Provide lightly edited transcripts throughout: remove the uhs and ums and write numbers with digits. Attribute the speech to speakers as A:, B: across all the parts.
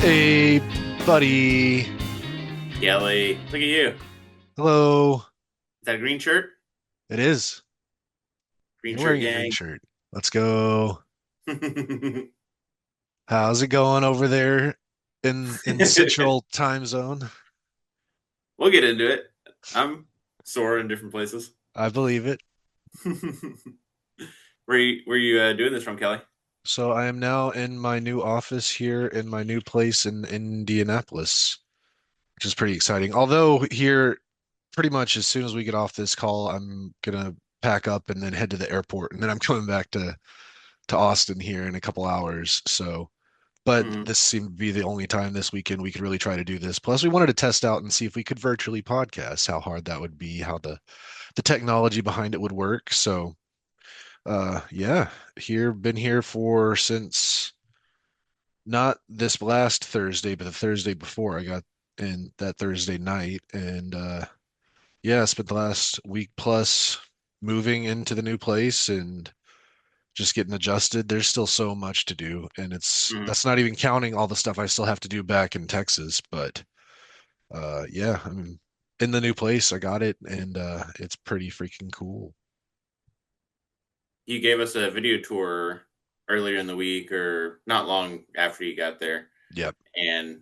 A: Hey, buddy.
B: Kelly, look at you. Is
A: Hello.
B: that a green shirt?
A: It is.
B: Green
A: You're
B: shirt
A: wearing a green
B: gang.
A: shirt. Let's go.
B: We'll
A: How's it going over there in Central Time Zone?
B: get into it. I'm sore in different places.
A: I believe it.
B: Where you doing this from, Kelly?
A: So I am now in my new office here in my new place in Indianapolis, which is pretty exciting. Although here, pretty much as soon as we get off this call, I'm gonna pack up and then head to the airport, and then I'm coming back to Austin here in a couple hours. So. But
B: Hmm.
A: this seemed to be the only time this weekend we could really try to do this. Plus, we wanted to test out and see if we could virtually podcast, how hard that would be, how the technology behind it would work. So, yeah, been here for since not this last Thursday, but the Thursday before I got in that Thursday night, and yeah, spent the last week plus moving into the new place and just getting adjusted. There's still so much to do, and
B: Hmm.
A: that's not even counting all the stuff I still have to do back in Texas. But yeah, I'm in the new place. I got it, and it's pretty freaking cool.
B: You gave us a video tour earlier in the week, or not long after you got there,
A: Yep.
B: and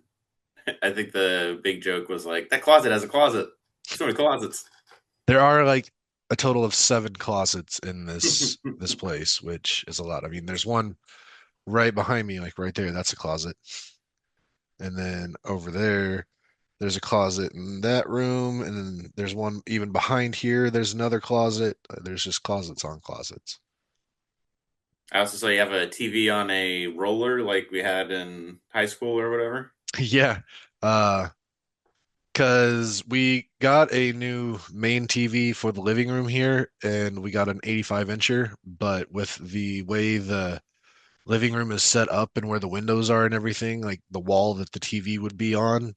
B: I think the big joke was like, "That closet has a closet. So many closets."
A: There are like a total of 7 closets in this place, which is a lot. I mean, there's one right behind me, like right there. That's a closet, and then over there. There's a closet in that room, and then there's one even behind here. There's another closet. There's just closets on closets.
B: I also saw you have a TV on a roller, like we had in high school or whatever.
A: Yeah. Uh, because we got a new main TV for the living room here, and we got an 85 incher, but with the way the living room is set up and where the windows are and everything, like the wall that the TV would be on,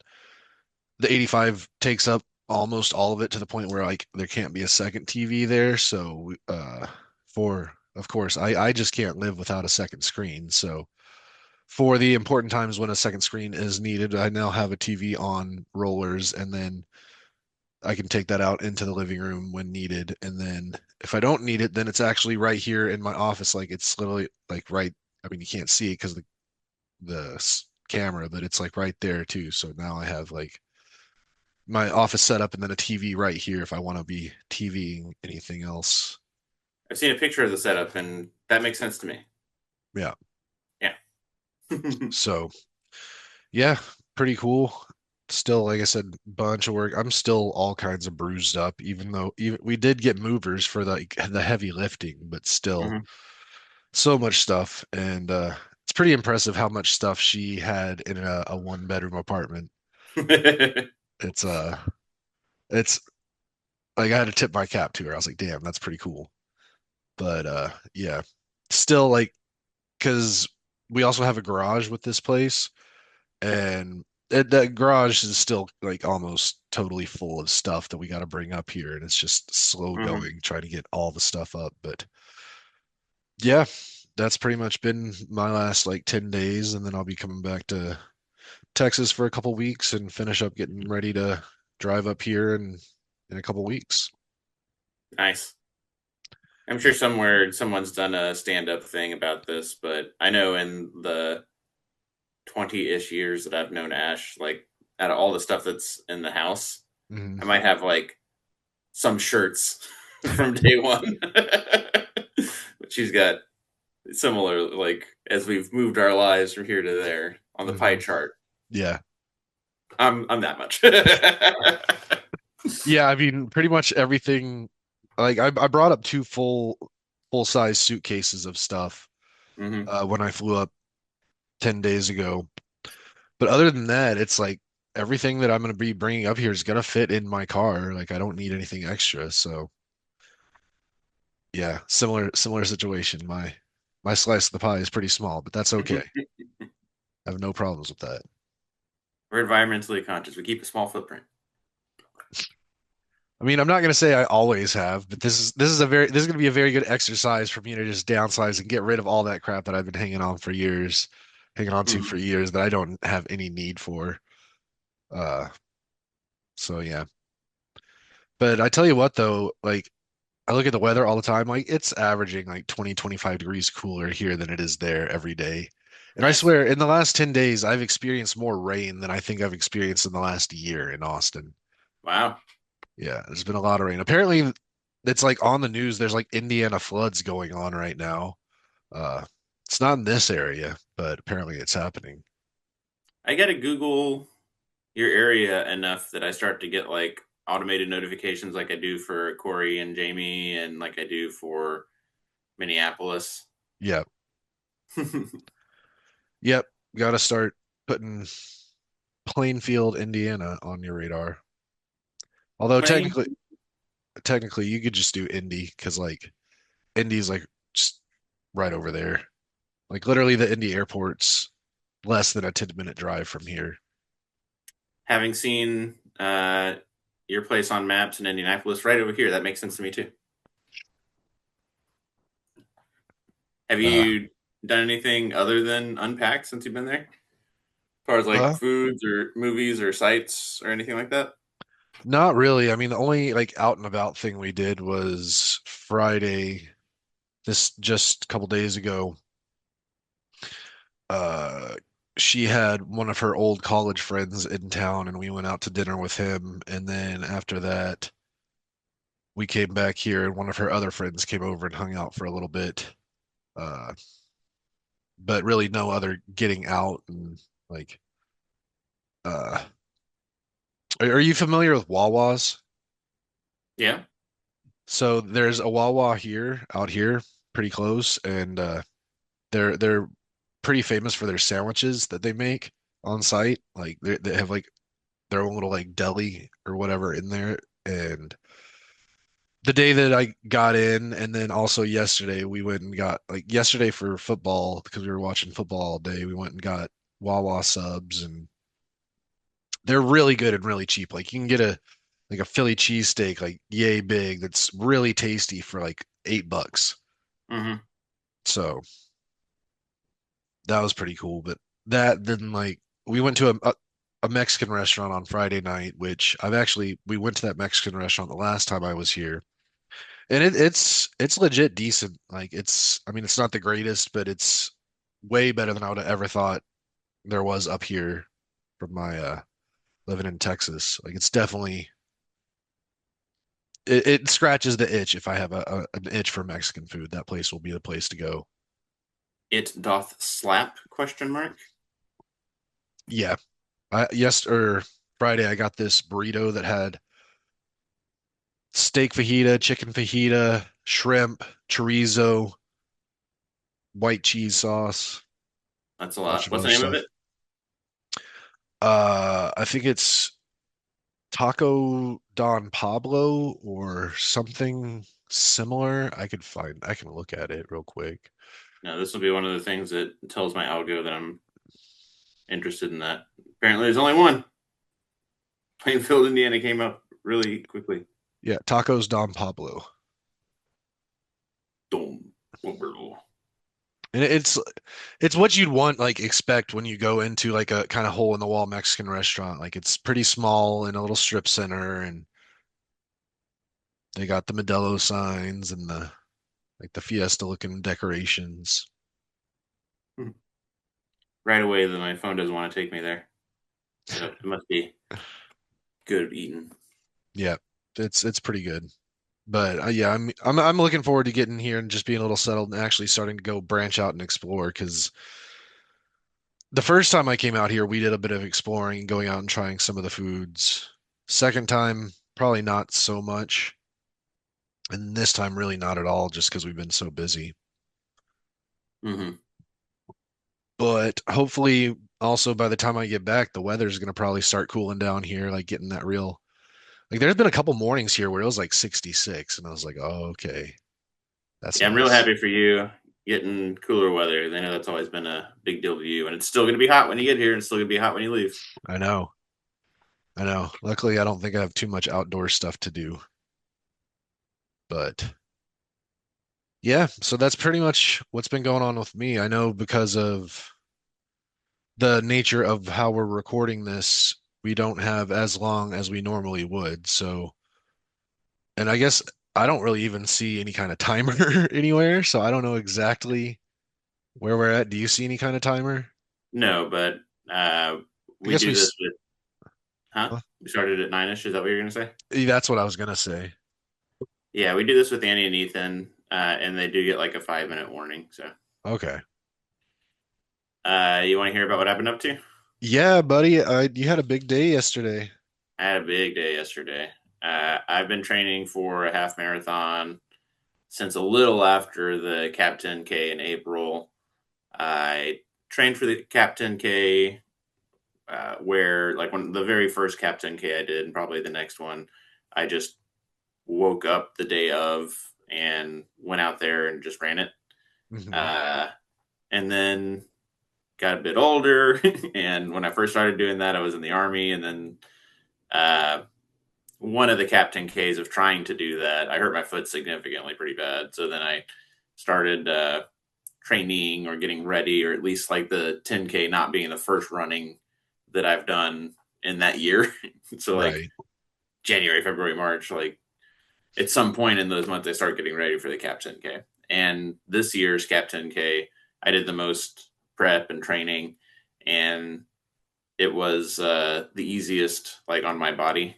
A: the 85 takes up almost all of it to the point where like there can't be a second TV there. So, for of course, I just can't live without a second screen. So for the important times when a second screen is needed, I now have a TV on rollers, and then I can take that out into the living room when needed. And then if I don't need it, then it's actually right here in my office. Like it's literally like right. I mean, you can't see it because the camera, but it's like right there too. So now I have like my office setup and then a TV right here if I want to be TVing anything else.
B: I've seen a picture of the setup, and that makes sense to me.
A: Yeah.
B: Yeah.
A: So yeah, pretty cool. Still, like I said, bunch of work. I'm still all kinds of bruised up, even though even we did get movers for the heavy lifting, but still
B: Hmm.
A: so much stuff. And it's pretty impressive how much stuff she had in a one bedroom apartment. It's it's like I had to tip my cap to her. I was like, damn, that's pretty cool. But yeah, still like because we also have a garage with this place, and that garage is still like almost totally full of stuff that we got to bring up here, and it's just slow
B: Hmm.
A: going trying to get all the stuff up. But yeah, that's pretty much been my last like 10 days, and then I'll be coming back to Texas for a couple weeks and finish up getting ready to drive up here in a couple weeks.
B: Nice. I'm sure
A: Yep.
B: somewhere someone's done a stand-up thing about this, but I know in the 20-ish years that I've known Ash, like out of all the stuff that's in the house,
A: Mhm.
B: I might have like some shirts from day one. But she's got similar, like as we've moved our lives from here to there on the pie
A: Mhm.
B: chart.
A: Yeah.
B: I'm that much.
A: Yeah, I mean, pretty much everything. Like I brought up 2 full size suitcases of stuff
B: Hmm.
A: when I flew up 10 days ago. But other than that, it's like everything that I'm going to be bringing up here is going to fit in my car. Like I don't need anything extra. So yeah, similar situation. My slice of the pie is pretty small, but that's okay. I have no problems with that.
B: We're environmentally conscious. We keep a small footprint.
A: I mean, I'm not going to say I always have, but this is going to be a very good exercise for me to just downsize and get rid of all that crap that I've been hanging on for years hanging on to for
B: Mhm.
A: years that I don't have any need for. Uh, so yeah. But I tell you what though, like I look at the weather all the time, like it's averaging like 20, 25 degrees cooler here than it is there every day. And I
B: Nice.
A: swear, in the last 10 days, I've experienced more rain than I think I've experienced in the last year in Austin.
B: Wow.
A: Yeah, there's been a lot of rain. Apparently, it's like on the news, there's like Indiana floods going on right now. Uh, it's not in this area, but apparently it's happening.
B: I got to Google your area enough that I start to get like automated notifications like I do for Corey and Jamie and like I do for Minneapolis.
A: Yep. Yep. Got to start putting Plainfield, Indiana on your radar. Although
B: Plain.
A: technically you could just do Indy because like Indy's like just right over there. Like literally the Indy airport's less than a 10-minute drive from here.
B: Having seen your place on maps in Indianapolis right over here, that makes sense to me too. Have
A: Uh,
B: you done anything other than unpack since you've been there? As far as like
A: uh,
B: foods or movies or sites or anything like that?
A: Not really. I mean, the only like out and about thing we did was Friday, this just a couple days ago. Uh, she had one of her old college friends in town, and we went out to dinner with him. And then after that, we came back here, and one of her other friends came over and hung out for a little bit. Uh, but really no other getting out and like uh are you familiar with Wawa's?
B: Yeah.
A: So there's a Wawa here out here pretty close and they're pretty famous for their sandwiches that they make on site. Like they have like their own little like deli or whatever in there. And the day that I got in, and then also yesterday, we went and got like yesterday for football because we were watching football all day. We went and got Wawa subs, and they're really good and really cheap. Like you can get a Philly cheesesteak, like yay big, that's really tasty for like $8.
B: Hmm.
A: So that was pretty cool. But that then like we went to a Mexican restaurant on Friday night, which we went to that Mexican restaurant the last time I was here. And it's legit decent. Like it's I mean it's not the greatest, but it's way better than I would have ever thought there was up here from my living in Texas. Like it's definitely it scratches the itch. If I have an itch for Mexican food, that place will be the place to go.
B: It doth slap? Question mark.
A: Yeah. Yes, or Friday I got this burrito that had steak fajita, chicken fajita, shrimp, chorizo, white cheese sauce,
B: That's a
A: bunch
B: lot.
A: of
B: What's
A: other
B: the name of
A: stuff.
B: it?
A: I think it's Taco Don Pablo or something similar. I can look at it real quick.
B: No, this will be one of the things that tells my algo that I'm interested in that. Apparently, there's only one. Plainfield, Indiana came up really quickly.
A: Yeah, Tacos Don Pablo.
B: Boom.
A: And it's what you'd want like expect when you go into like a kind of hole in the wall Mexican restaurant. Like it's pretty small in a little strip center and they got the Modelo signs and the like the Fiesta looking decorations.
B: Right away, then my phone doesn't want to take me there. So it must be good eating.
A: Yeah, it's pretty good. But yeah, I'm looking forward to getting here and just being a little settled and actually starting to go branch out and explore because the first time I came out here, we did a bit of exploring, going out and trying some of the foods. Second time, probably not so much. And this time, really not at all, just because we've been so busy.
B: Hmm.
A: But hopefully, also by the time I get back, the weather's going to probably start cooling down here, like getting that real. Like, there's been a couple mornings here where it was like 66, and I was like, oh, okay, that's
B: Yeah, I'm real
A: nice.
B: happy for you getting cooler weather. I know that's always been a big deal to you, and it's still going to be hot when you get here, and it's still going to be hot when you leave.
A: I know, I know. Luckily, I don't think I have too much outdoor stuff to do, but yeah, so that's pretty much what's been going on with me. I know because of the nature of how we're recording this, we don't have as long as we normally would. So, and I guess I don't really even see any kind of timer anywhere, so I don't know exactly where we're at. Do you see any kind of timer?
B: No, but
A: I
B: we
A: guess
B: do this with, huh? We started at 9ish. Is that what you're gonna say?
A: that's what I was gonna say.
B: Yeah, we do this with Annie and Ethan, and they do get like a 5 minute warning. So,
A: Okay.
B: you want to hear about what I've been up to?
A: Yeah, buddy, you had a big day yesterday.
B: I had a big day yesterday. I've been training for a half marathon since a little after the Cap 10K in April. I trained for the Cap 10K, where like when the very first Cap 10K I did, and probably the next one, I just woke up the day of and went out there and just ran it.
A: Hmm.
B: Uh, and then got a bit older. And when I first started doing that, I was in the army. And then uh, one of the Cap 10Ks of trying to do that, I hurt my foot significantly pretty bad. So then I started training or getting ready, or at least like the 10K not being the first running that I've done in that year. So like
A: Right.
B: January, February, March, like at some point in those months, I start getting ready for the Cap 10K. And this year's Cap 10K, I did the most prep and training, and it was the easiest like on my body,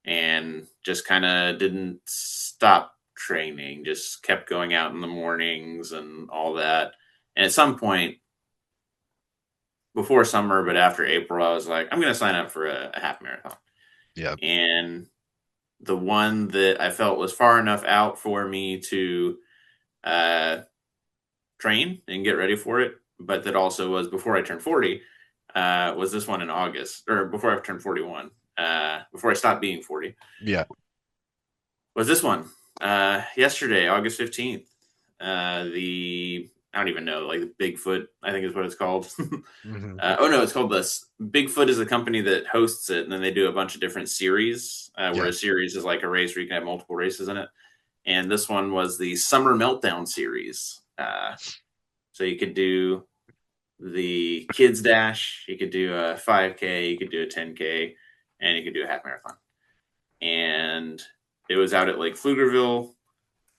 B: and just kind of didn't stop training, just kept going out in the mornings and all that. And at some point before summer, but after April, I was like, I'm going to sign up for a half marathon.
A: Yeah.
B: And the one that I felt was far enough out for me to uh, train and get ready for it, but that also was before I turned 40, was this one in August, or before I turned 41, before I stopped being 40,
A: Yeah.
B: was this one yesterday, August 15th. I don't even know, like Bigfoot, I think is what it's called.
A: Hmm.
B: Oh no, it's called this. Bigfoot is a company that hosts it, and then they do a bunch of different series. Where
A: Yeah.
B: a series is like a race where you can have multiple races in it. And this one was the Summer Meltdown series. So you could do the Kids Dash, you could do a 5K, you could do a 10K, and you could do a half marathon. And it was out at Lake Pflugerville.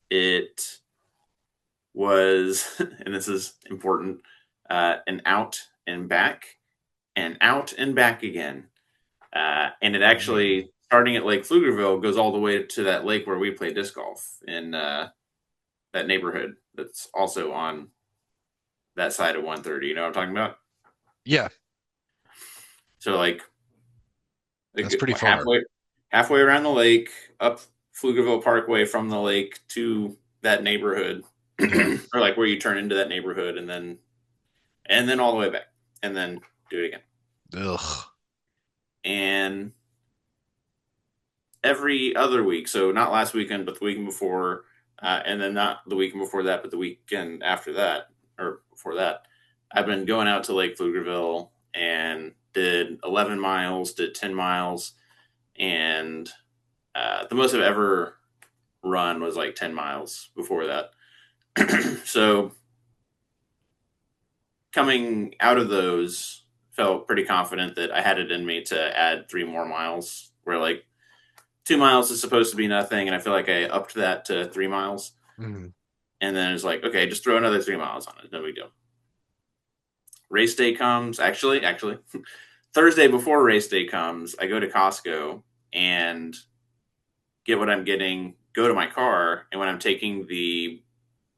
B: It was, and this is important, an out and back, and out and back again. And it
A: Mm.
B: actually, starting at Lake Pflugerville, goes all the way to that lake where we play disc golf in that neighborhood that's also on that side of 130. You know what I'm talking about?
A: Yeah,
B: So
A: that's pretty far.
B: halfway around the lake, up Pflugerville Parkway from the lake to that neighborhood,
A: Yeah.
B: or like where you turn into that neighborhood, and then all the way back, and then do it again.
A: Ugh.
B: And every other week, so not last weekend, but the weekend before, and then not the weekend before that, but the weekend after that, or before that, I've been going out to Lake Pflugerville and did 11 miles, did 10 miles, and the most I've ever run was like 10 miles before that. So coming out of those, felt pretty confident that I had it in me to add 3 more miles, where like 2 miles is supposed to be nothing. And I feel like I upped that to 3 miles.
A: Mhm.
B: And then it's like, okay, just throw another 3 miles on it. No big deal. Race day comes. Actually, Thursday before race day comes, I go to Costco and get what I'm getting, go to my car. And when I'm taking the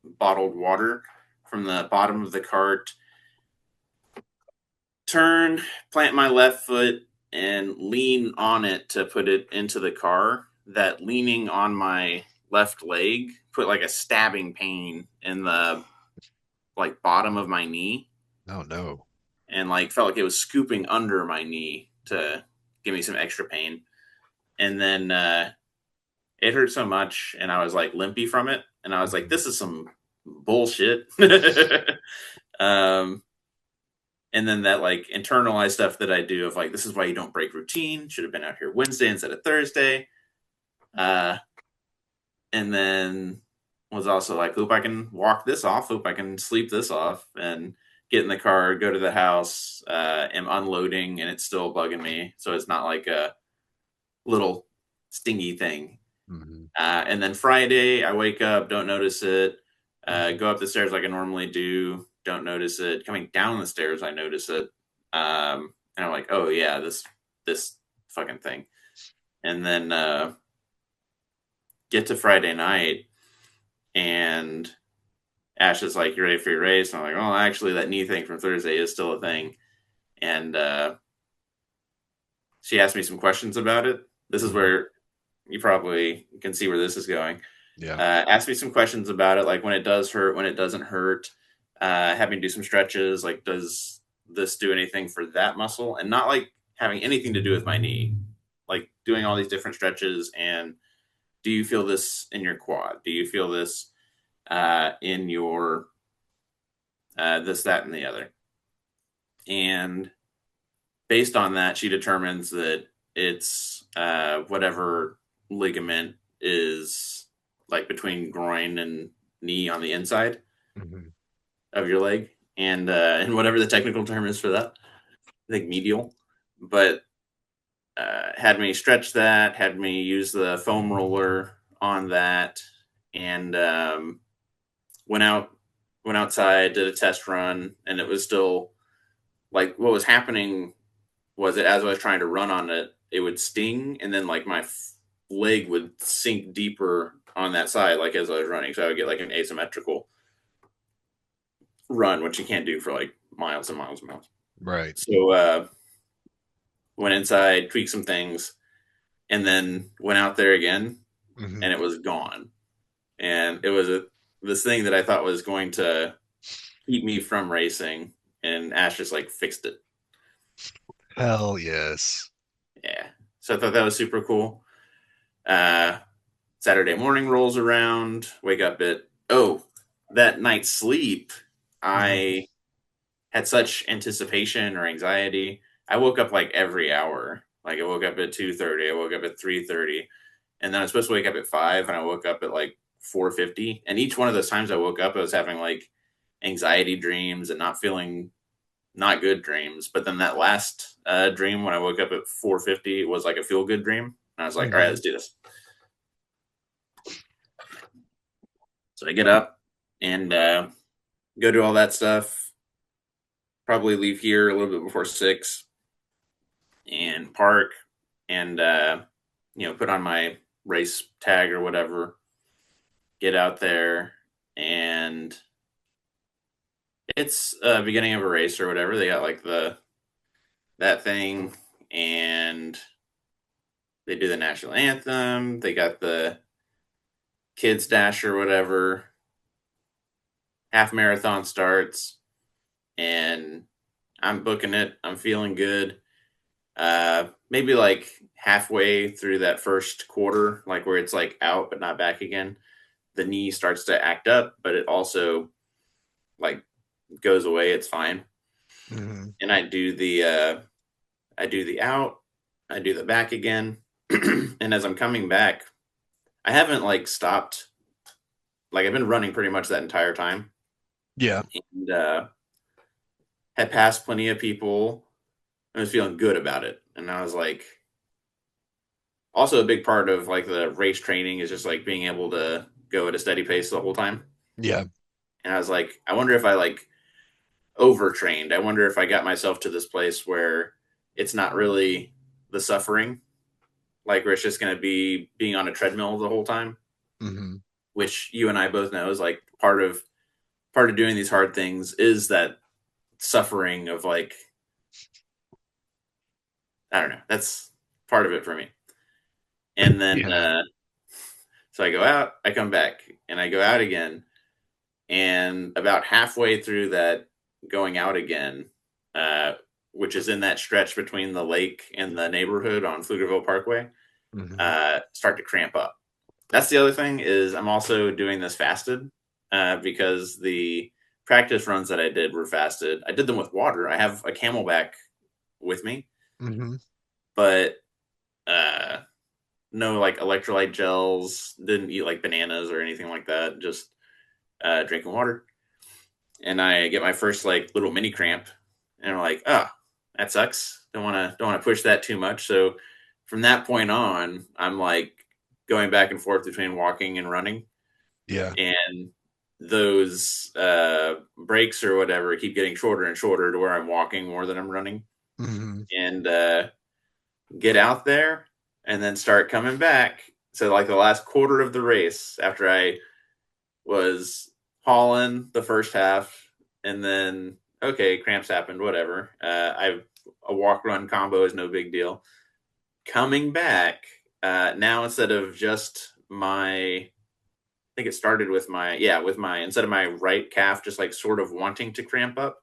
B: bottled water from the bottom of the cart, turn, plant my left foot, and lean on it to put it into the car. That leaning on my left leg put like a stabbing pain in the like bottom of my knee,
A: Oh no.
B: and like felt like it was scooping under my knee to give me some extra pain. And then it hurt so much, and I was like limpy from it, and I was like,
A: Mhm.
B: this is some bullshit. um, and then that like internalized stuff that I do of like, this is why you don't break routine. Should have been out here Wednesday instead of Thursday. Uh, and then was also like, hope I can walk this off. Hope I can sleep this off. And get in the car, go to the house, am unloading, and it's still bugging me. So it's not like a little stingy thing.
A: Hmm.
B: And then Friday, I wake up, don't notice it.
A: Hmm.
B: Go up the stairs like I normally do, don't notice it. Coming down the stairs, I notice it, and I'm like, oh yeah, this fucking thing. And then get to Friday night, and Ash is like, "You ready for your race?" And I'm like, "Oh, actually, that knee thing from Thursday is still a thing." And she asked me some questions about it. This is
A: Hmm.
B: where you probably can see where this is going.
A: Yeah.
B: Ask me some questions about it, like when it does hurt, when it doesn't hurt. Have me do some stretches, like does this do anything for that muscle, and not like having anything to do with my knee, like doing all these different stretches. And do you feel this in your quad? Do you feel this in your this, that, and the other? And based on that, she determines that it's whatever ligament is like between groin and knee on the inside
A: Hmm.
B: of your leg, and whatever the technical term is for that, I think medial. But had me stretch that, had me use the foam roller on that, and went out, went outside, did a test run, and it was still like what was happening was that as I was trying to run on it, it would sting, and then like my leg would sink deeper on that side, like as I was running. So I would get like an asymmetrical run, which you can't do for like miles and miles and miles.
A: Right.
B: So went inside, tweaked some things, and then went out there again,
A: Hmm.
B: and it was gone. And it was this thing that I thought was going to keep me from racing, and Ash just like fixed it.
A: Hell yes.
B: Yeah. So I thought that was super cool. Uh, Saturday morning rolls around, wake up at that night's sleep.
A: Hmm.
B: I had such anticipation or anxiety. I woke up like every hour. Like I woke up at 2:30, I woke up at 3:30, and then I was supposed to wake up at 5, and I woke up at like 4:50. And each one of those times I woke up, I was having like anxiety dreams and not feeling not good dreams. But then that last dream when I woke up at 4:50 was like a feel good dream. And I was like, all right,
A: Hmm.
B: let's do this. So I get up and go do all that stuff. Probably leave here a little bit before 6 and park and put on my race tag or whatever. Get out there, and it's beginning of a race or whatever. They got like the that thing, and they do the national anthem. They got the kids dash or whatever. Half marathon starts, and I'm booking it. I'm feeling good. Maybe like halfway through that first quarter, like where it's like out but not back again, the knee starts to act up, but it also like goes away. It's fine.
A: Hmm.
B: And I do the out, I do the back again, and as I'm coming back, I haven't like stopped. Like I've been running pretty much that entire time,
A: Yeah.
B: and had passed plenty of people. I was feeling good about it, and I was like, also a big part of like the race training is just like being able to go at a steady pace the whole time.
A: Yeah.
B: And I was like, I wonder if I like overtrained. I wonder if I got myself to this place where it's not really the suffering, like where it's just going to be being on a treadmill the whole time,
A: Hmm.
B: which you and I both know is like part of doing these hard things is that suffering of like, I don't know, that's part of it for me. And then
A: Yeah.
B: so I go out, I come back, and I go out again, and about halfway through that going out again, uh, which is in that stretch between the lake and the neighborhood on Pflugerville Parkway,
A: Hmm.
B: start to cramp up. That's the other thing is I'm also doing this fasted because the practice runs that I did were fasted. I did them with water. I have a Camelback with me,
A: Hmm.
B: but uh, no like electrolyte gels. Didn't eat like bananas or anything like that. Just drinking water. and I get my first like little mini cramp, and I'm like, oh, that sucks. Don't want to push that too much. So from that point on, I'm like going back and forth between walking and running,
A: Yeah.
B: and those breaks or whatever keep getting shorter and shorter to where I'm walking more than I'm running,
A: Hmm.
B: and get out there and then start coming back. So like the last quarter of the race, after I was hauling the first half, and then okay, cramps happened, whatever. I A walk run combo is no big deal. Coming back now, instead of just my, I think it started with my, yeah, with my, instead of my right calf just like sort of wanting to cramp up,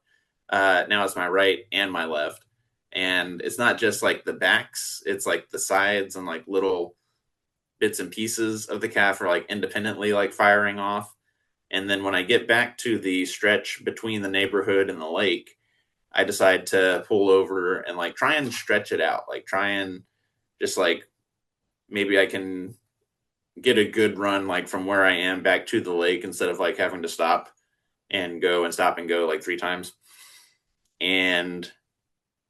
B: now it's my right and my left, and it's not just like the backs, it's like the sides and like little bits and pieces of the calf are like independently like firing off. And then when I get back to the stretch between the neighborhood and the lake, I decide to pull over and like try and stretch it out. Like try and just like maybe I can get a good run like from where I am back to the lake instead of like having to stop and go and stop and go like three times. And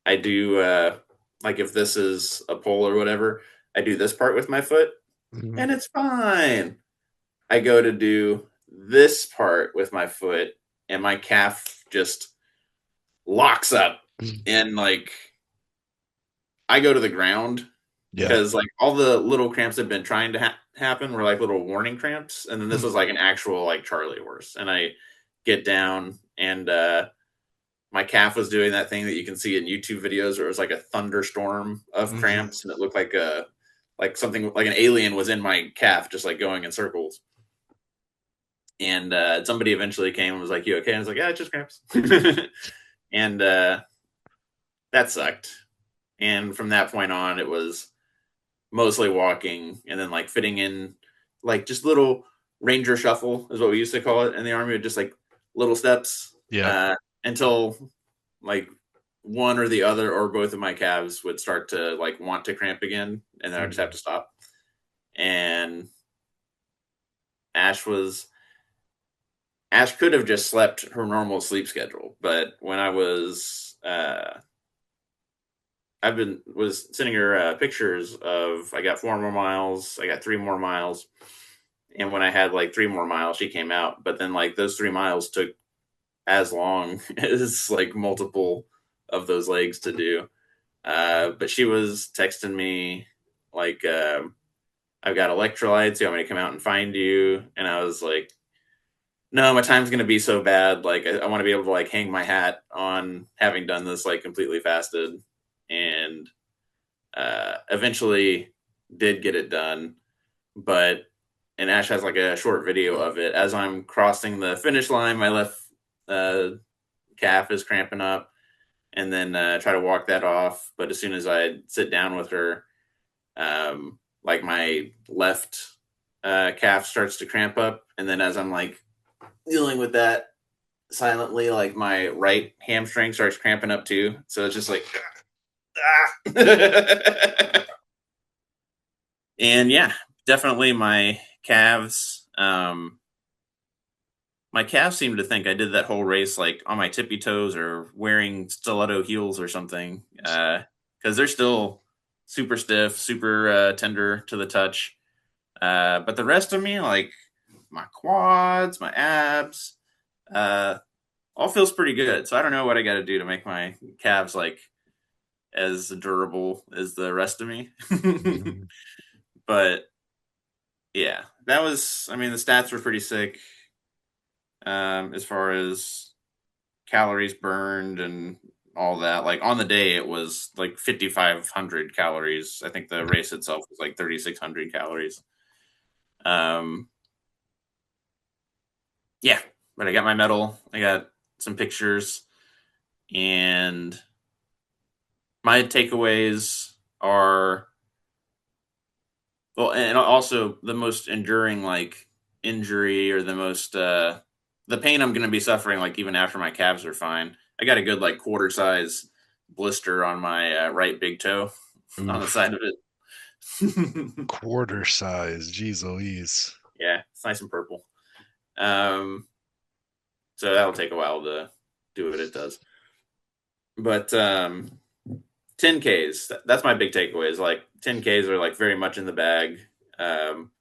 B: I do like if this is a pole or whatever, I do this part with my foot
A: Hmm.
B: and it's fine. I go to do this part with my foot and my calf just locks up, and like I go to the ground
A: Yeah.
B: because like all the little cramps have been trying to happen were like little warning cramps, and then this was like an actual like Charlie horse, and I get down and my calf was doing that thing that you can see in YouTube videos where it was like a thunderstorm of
A: Hmm.
B: cramps, and it looked like a like something like an alien was in my calf just like going in circles. And somebody eventually came and was like, "You okay?" And I was like, "Yeah, it's just cramps." And that sucked. And from that point on, it was mostly walking, and then like fitting in like just little ranger shuffle is what we used to call it in the army, just like little steps
A: Yeah.
B: until like one or the other or both of my calves would start to like want to cramp again, and then I would just have
A: Hmm.
B: to stop. And Ash was Ash could have just slept her normal sleep schedule, but when I was I've been was sending her pictures of I got 4 more miles, I got 3 more miles, and when I had like 3 more miles, she came out. But then like those 3 miles took as long as like multiple of those legs to do. But she was texting me like, "I've got electrolytes. You want me to come out and find you?" And I was like, "No, my time's gonna be so bad. Like, I want to be able to like hang my hat on having done this like completely fasted." And eventually did get it done, but and Ash has like a short video of it. As I'm crossing the finish line, my left uh, calf is cramping up, and then try to walk that off. But as soon as I sit down with her, like my left calf starts to cramp up, and then as I'm like dealing with that silently, like my right hamstring starts cramping up too. So it's just like, ah. And yeah, definitely calves. My calves seem to think I did that whole race like on my tippy toes or wearing stiletto heels or something, because they're still super stiff, super tender to the touch. But the rest of me, like my quads, my abs, uh, all feels pretty good. So I don't know what I got to do to make my calves like as durable as the rest of me.
A: Hmm.
B: But yeah, that was. I mean, the stats were pretty sick as far as calories burned and all that. Like on the day, it was like 5,500 calories. I think the race itself was like 3,600 calories. Um, yeah, but I got my medal. I got some pictures, and my takeaways are well, and also the most enduring like injury or the most the pain I'm going to be suffering like even after my calves are fine. I got a good like quarter size blister on my right big toe on the
A: Oof.
B: side of it.
A: Quarter size. Jeez Louise.
B: Yeah, it's nice and purple. Um, So that'll take a while to do what it does. But 10Ks, that's my big takeaway is like 10Ks are like very much in the bag. Um,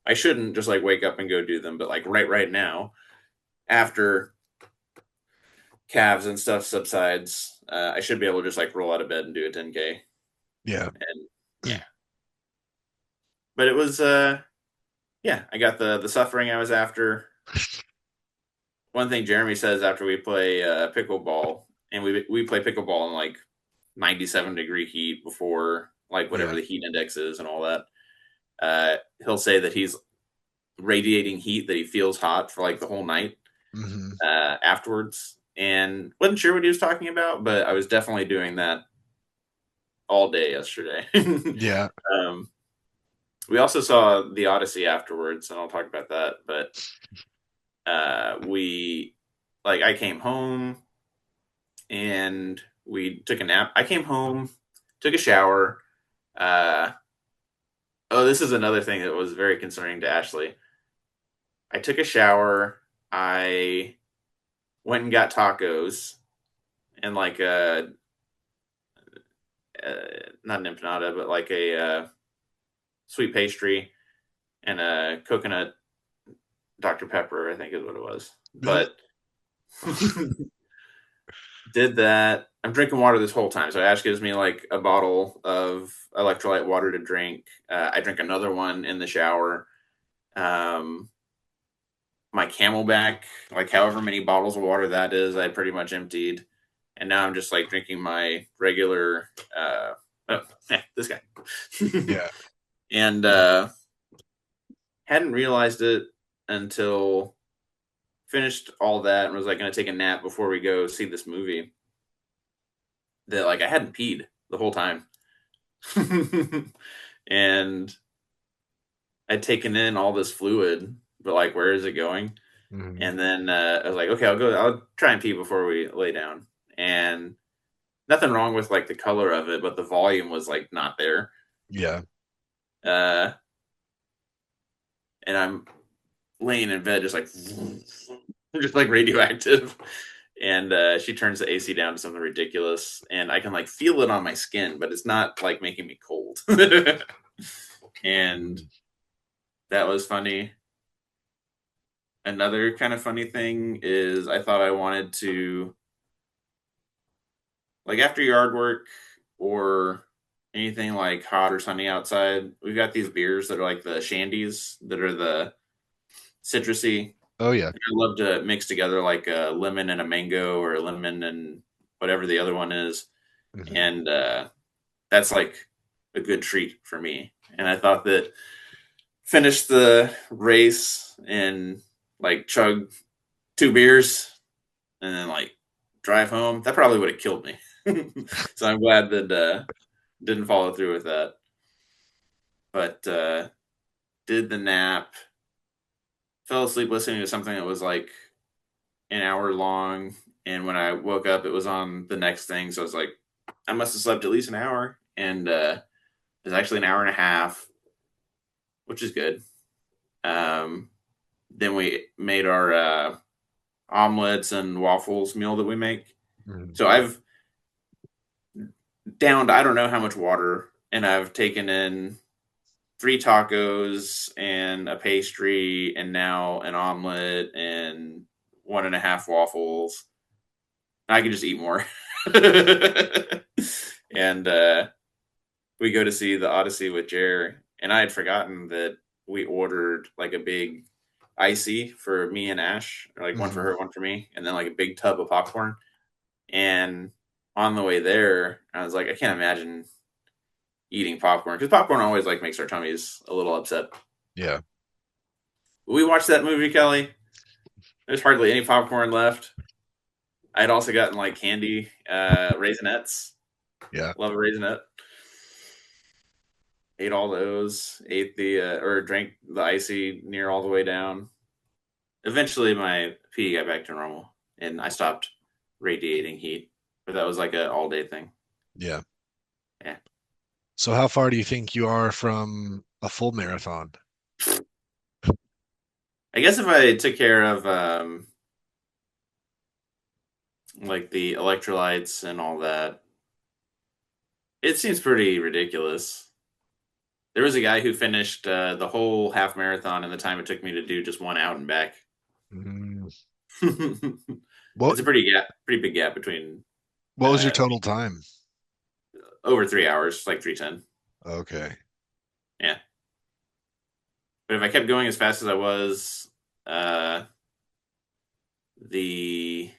B: I shouldn't just like wake up and go do them, but like right now, after calves and stuff subsides, I should be able to just like roll out of bed and do a 10K.
A: Yeah.
B: And yeah, but it was yeah, I got the suffering I was after. One thing Jeremy says after we play pickleball, and we play pickleball in like 97-degree heat before like whatever
A: Yeah.
B: the heat index is and all that. He'll say that he's radiating heat, that he feels hot for like the whole night
A: Hmm.
B: afterwards. And wasn't sure what he was talking about, but I was definitely doing that all day yesterday.
A: Yeah.
B: um, we also saw the Odyssey afterwards, and I'll talk about that. But we like I came home and we took a nap. I came home, took a shower. Uh, oh, this is another thing that was very concerning to Ashley. I took a shower. I went and got tacos and like not an empanada, but like a sweet pastry and a coconut Dr. Pepper, I think is what it was. But did that. I'm drinking water this whole time. So Ash gives me like a bottle of electrolyte water to drink. I drink another one in the shower. Um, my Camelback, like however many bottles of water that is, I pretty much emptied. And now I'm just like drinking my regular, oh, this guy.
A: Yeah.
B: And hadn't realized it until finished all that and was like going to take a nap before we go see this movie that like I hadn't peed the whole time. And I'd taken in all this fluid, but like, where is it going?
A: Hmm.
B: And then I was like, okay, I'll try and pee before we lay down. And nothing wrong with like the color of it, but the volume was like not there.
A: Yeah.
B: Uh, and I'm laying in bed, just like, just like radioactive. And she turns the AC down to something ridiculous, and I can like feel it on my skin, but it's not like making me cold. And
A: Mhm.
B: that was funny. Another kind of funny thing is I thought I wanted to like after yard work or anything like hot or sunny outside, we've got these beers that are like the shandies that are the citrusy.
A: Oh yeah.
B: I love to mix together like a lemon and a mango or a lemon and whatever the other one is.
A: Hmm.
B: And that's like a good treat for me. And I thought that finish the race and like chug 2 beers and then like drive home, that probably would have killed me. So I'm glad that didn't follow through with that. But did the nap, fell asleep listening to something that was like an hour long. And when I woke up, it was on the next thing. So I was like, I must have slept at least an hour. And it was actually an hour and a half, which is good. Um, then we made our omelets and waffles meal that we make.
A: Hmm.
B: So I've downed I don't know how much water, and I've taken in 3 tacos and a pastry, and now an omelet and 1.5 waffles. I could just eat more. And we go to see the Odyssey with Jer, and I had forgotten that we ordered like a big icy for me and Ash, or like one for
A: Hmm.
B: her, one for me, and then like a big tub of popcorn. And on the way there, I was like, I can't imagine eating popcorn because popcorn always like makes our tummies a little upset.
A: Yeah.
B: We watched that movie, Kelly. There's hardly any popcorn left. I'd also gotten like candy, raisinets.
A: Yeah.
B: Love a raisinette. Ate all those. Ate the or drank the icy near all the way down. Eventually, my pee got back to normal, and I stopped radiating heat. But that was like a all day thing.
A: Yeah.
B: Yeah.
A: So how far do you think you are from a full marathon?
B: I guess if I took care of like the electrolytes and all that. It seems pretty ridiculous. There was a guy who finished the whole half marathon in the time it took me to do just one out and back.
A: Mm.
B: It's
A: What
B: a pretty big gap between
A: what was your
B: uh,
A: total time?
B: over 3 hours, like 3:10.
A: Okay.
B: Yeah, but if I kept going as fast as I was, uh, the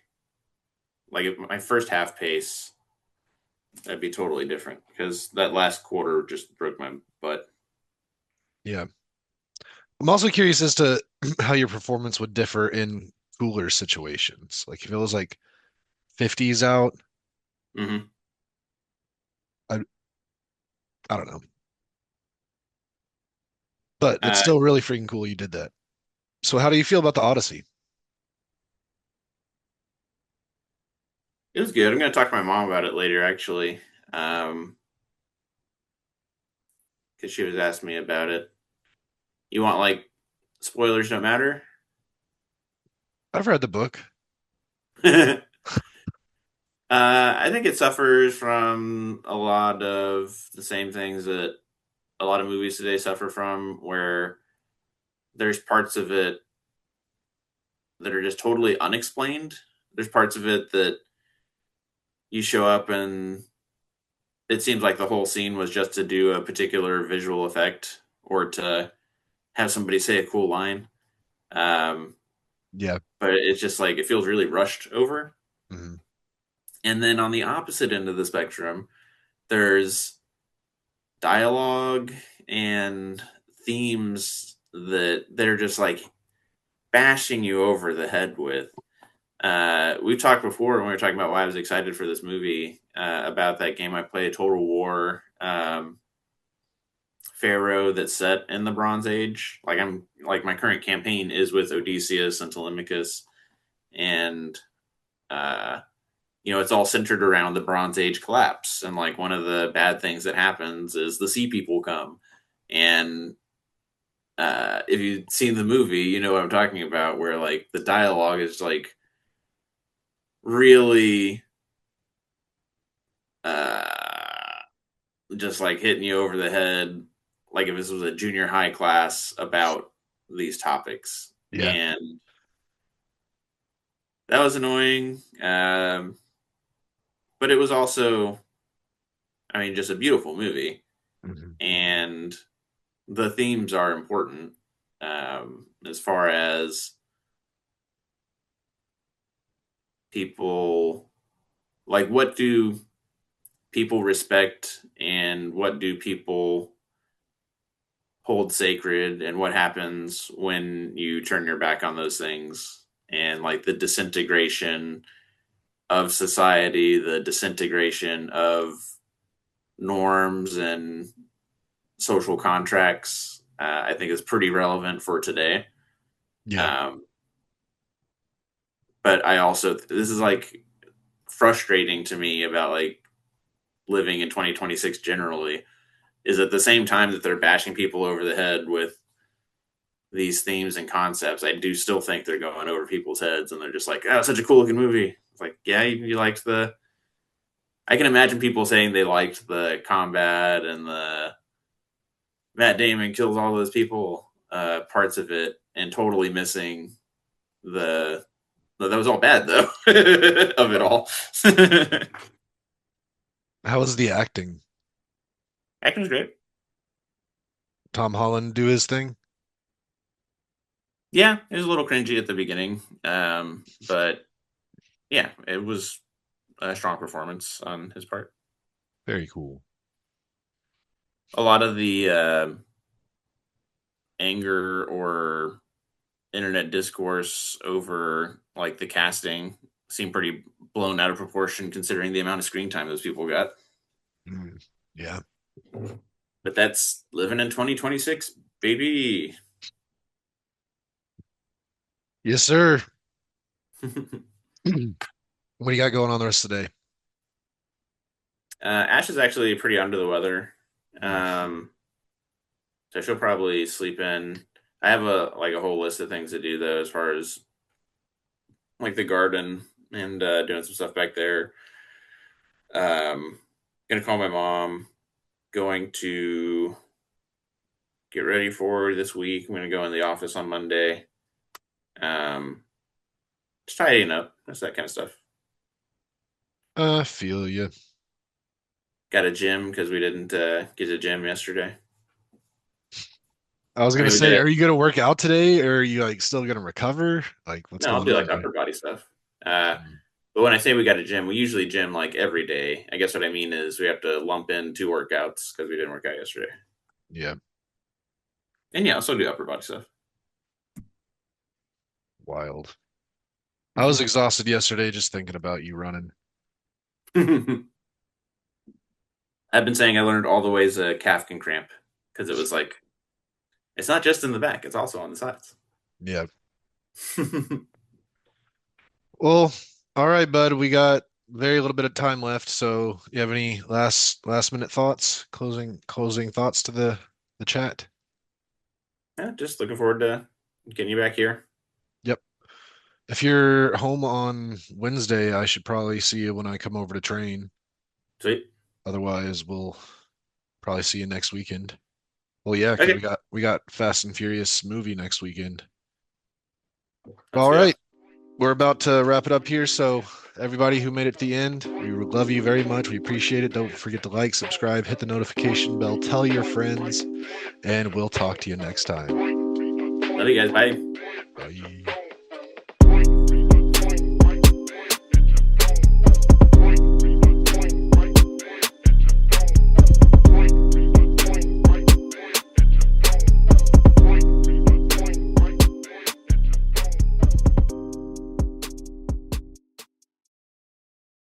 B: like my first half pace, that'd be totally different because that last quarter just broke my butt.
A: Yeah. I'm also curious as to how your performance would differ in cooler situations. Like if it was like 50s out,
B: Hmm.
A: I I don't know. But it's
B: Uh,
A: still really freaking cool you did that. So how do you feel about the Odyssey?
B: it was good. I'm gonna talk to my mom about it later, actually, because she was asking me about it. You want like spoilers? Don't matter.
A: I've read the book.
B: I think it suffers from a lot of the same things that a lot of movies today suffer from, where there's parts of it that are just totally unexplained. There's parts of it that you show up and it seems like the whole scene was just to do a particular visual effect or to have somebody say a cool line. Um,
A: Yeah.
B: but it's just like it feels really rushed over.
A: Mhm.
B: And then on the opposite end of the spectrum, there's dialogue and themes that they're just like bashing you over the head with. We've talked before when we were talking about why I was excited for this movie about that game I played, Total War, Pharaoh, that's set in the Bronze Age. Like I'm like my current campaign is with Odysseus and Telemachus, and uh, it's all centered around the Bronze Age collapse. And like one of the bad things that happens is the sea people come, and if you've seen the movie, you know what I'm talking about, where like the dialogue is like really uh, just like hitting you over the head, like if this was a junior high class about these topics.
A: Yeah.
B: And that was annoying. But it was also, I mean, just a beautiful movie.
A: Mhm.
B: And the themes are important as far as people, like, what do people respect and what do people hold sacred and what happens when you turn your back on those things, and like the disintegration of society, the disintegration of norms and social contracts. I think is pretty relevant for today.
A: Yeah.
B: um, but I also, this is like frustrating to me about like living in 2026 generally, is at the same time that they're bashing people over the head with these themes and concepts, I do still think they're going over people's heads, and they're just like, "Oh, such a cool looking movie." It's like, yeah, you liked the. I can imagine people saying they liked the combat and the Matt Damon kills all those people parts of it, and totally missing the. No, that was all bad though of it all.
A: How was the acting?
B: Acting was great.
A: Tom Holland do his thing?
B: Yeah, it was a little cringy at the beginning, but yeah, it was a strong performance on his part.
A: Very cool.
B: A lot of the anger or internet discourse over like the casting seemed pretty blown out of proportion considering the amount of screen time those people got.
A: Mm. Yeah.
B: But that's living in 2026, baby.
A: Yes, sir.
B: uh,
A: What do you got going on the rest of the day?
B: Ash is actually pretty under the weather.
A: Mm.
B: Um, so she'll probably sleep in. I have a whole list of things to do though, as far as like the garden. and doing some stuff back there. Gonna call my mom. Going to get ready for this week. I'm gonna go in the office on Monday. Um, just tidying up. That's that kind of stuff.
A: Feel you.
B: Got a gym because we didn't get to gym yesterday.
A: I was
B: I
A: gonna
B: mean, we
A: say,
B: did.
A: are you gonna work out today, or are you like still gonna recover? Like, what's
B: No, I'll
A: going
B: do
A: on
B: like
A: there?
B: upper body stuff. But when I say we got a gym, we usually gym like every day. I guess what I mean is we have to lump in 2 workouts because we didn't work out yesterday.
A: Yeah,
B: And yeah, I'll still do upper body stuff.
A: wild. I was exhausted yesterday just thinking about you running.
B: I've been saying I learned all the ways a calf can cramp because it was like it's not just in the back; it's also on the sides.
A: Yeah. Well, all right, bud. We got very little bit of time left, so you have any last minute thoughts? Closing thoughts to the chat?
B: Yeah, just looking forward to getting you back here.
A: Yep. If you're home on Wednesday, I should probably see you when I come over to train.
B: Sweet.
A: Otherwise, we'll probably see you next weekend. Well, yeah, because
B: Okay,
A: we got Fast and Furious movie next weekend.
B: that's
A: All
B: good.
A: right, we're about to wrap it up here. So everybody who made it to the end, we love you very much. We appreciate it. Don't forget to like, subscribe, hit the notification bell, tell your friends, and we'll talk to you next time.
B: Love you guys. Bye.
A: Bye.